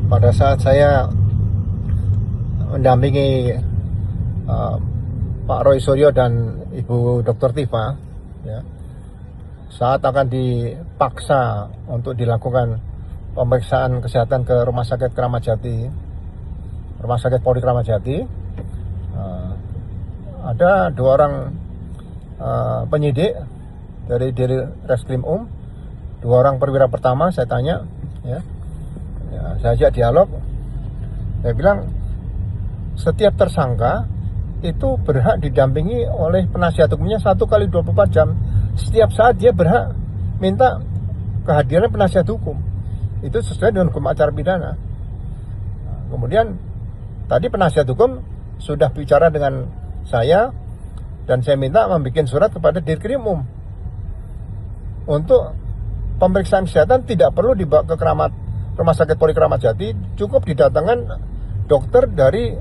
pada saat saya mendampingi Pak Roy Suryo dan Ibu Dr. Tifa, ya, saat akan dipaksa untuk dilakukan pemeriksaan kesehatan ke Rumah Sakit Kramat Jati, Rumah Sakit Polri Kramat Jati, ada 2 orang penyidik dari Reskrim 2 orang perwira pertama. Saya tanya, ya, saya ajak dialog. Saya bilang setiap tersangka itu berhak didampingi oleh penasihat hukumnya 1 kali 24 jam. Setiap saat dia berhak minta kehadiran penasihat hukum. Itu sesuai dengan hukum acara pidana. Kemudian tadi penasihat hukum sudah bicara dengan saya dan saya minta membuat surat kepada Dirkrimum untuk pemeriksaan kesehatan tidak perlu dibawa ke Rumah Sakit Polri Kramat Jati, cukup didatangkan dokter dari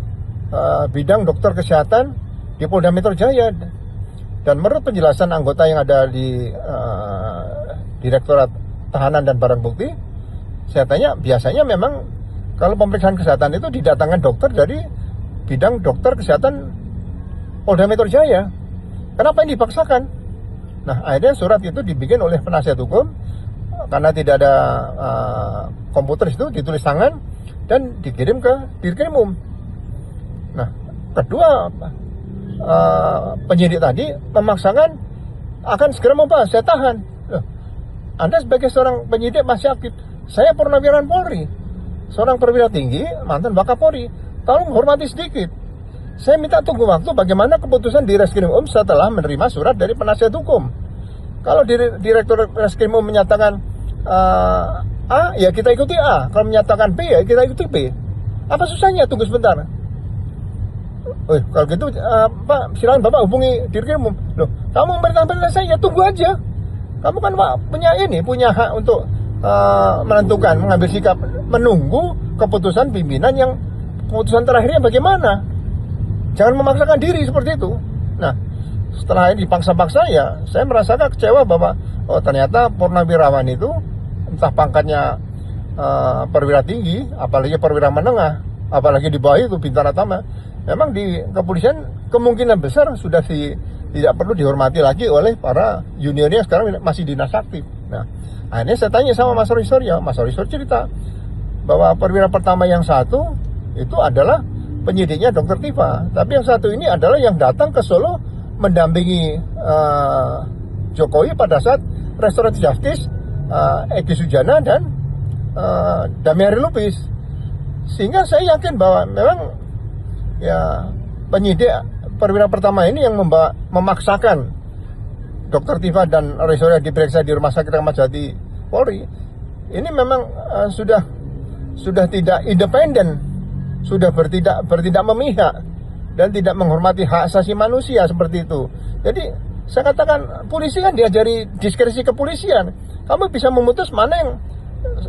bidang dokter kesehatan di Polda Metro Jaya. Dan menurut penjelasan anggota yang ada di Direktorat Tahanan dan Barang Bukti, saya tanya, biasanya memang kalau pemeriksaan kesehatan itu didatangkan dokter dari bidang dokter kesehatan Polda Metro Jaya. Kenapa ini dipaksakan? Nah, akhirnya surat itu dibikin oleh penasihat hukum karena tidak ada komputer, itu ditulis tangan dan dikirim ke Dirkrimum. Nah, kedua penyidik tadi memaksakan akan segera membahas, saya tahan. Loh, Anda sebagai seorang penyidik masih aktif, saya purnawirawan Polri, seorang perwira tinggi, mantan Wakapolri, tolong hormati sedikit. Saya minta tunggu waktu bagaimana keputusan di Reskrim setelah menerima surat dari penasihat hukum. Kalau Direktur Reskrim menyatakan A, ya kita ikuti A. Kalau menyatakan B, ya kita ikuti B. Apa susahnya? Tunggu sebentar. Kalau gitu Pak, silakan Bapak hubungi Dirkrimum. Loh, kamu memerintah saya, ya tunggu aja. Kamu kan Pak punya hak untuk menentukan, mengambil sikap, menunggu keputusan pimpinan yang keputusan terakhirnya bagaimana. Jangan memaksakan diri seperti itu. Nah, setelah ini dipaksa-paksa, ya saya merasakan kecewa bahwa ternyata purnawirawan itu entah pangkatnya perwira tinggi, apalagi perwira menengah, apalagi di bawah itu bintara tama, memang di kepolisian kemungkinan besar sudah tidak perlu dihormati lagi oleh para juniornya, sekarang masih dinas aktif. Nah, akhirnya saya tanya sama Mas Roy Suryo. Mas Roy Suryo cerita bahwa perwira pertama yang satu itu adalah penyidiknya Dr. Tifa, tapi yang satu ini adalah yang datang ke Solo mendampingi Jokowi pada saat Restoratif Justice, Egy Sujana dan Damiari Lubis. Sehingga saya yakin bahwa memang ya penyidik perwira pertama ini yang memaksakan Dr. Tifa dan Roy Suryo diperiksa di Rumah Sakit Kramat Jati Polri. Ini memang sudah tidak independen, sudah bertindak memihak dan tidak menghormati hak asasi manusia seperti itu. Jadi saya katakan, polisi kan diajari diskresi kepolisian. Kamu bisa memutus mana yang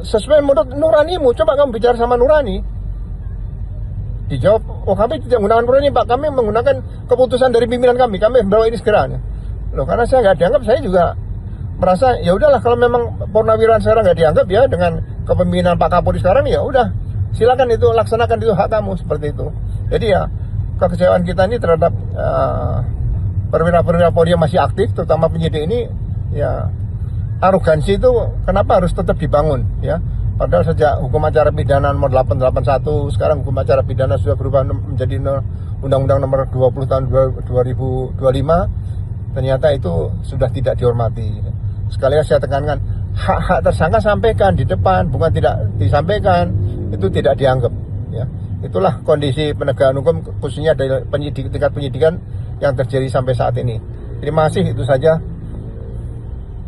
sesuai menurut nuranimu. Coba kamu bicara sama nurani. Dijawab, kami tidak menggunakan nurani Pak, kami menggunakan keputusan dari pimpinan kami bawa ini segera. Loh, karena saya nggak dianggap, saya juga merasa ya udahlah, kalau memang purnawirawan sekarang nggak dianggap, ya dengan kepemimpinan Pak Kapolri sekarang, ya udah silakan itu, laksanakan itu, hak kamu seperti itu. Jadi ya kekecewaan kita ini terhadap perwira-perwira Polri yang masih aktif, terutama penyidik ini, ya arogansi itu kenapa harus tetap dibangun, ya. Padahal sejak hukum acara pidana nomor 881, sekarang hukum acara pidana sudah berubah menjadi Undang-Undang nomor 20 tahun 2025, ternyata itu sudah tidak dihormati. Sekali lagi saya tekankan, hak-hak tersangka sampaikan di depan, bukan tidak disampaikan, itu tidak dianggap, ya. Itulah kondisi penegakan hukum khususnya dari tingkat penyidikan yang terjadi sampai saat ini. Terima kasih, itu saja.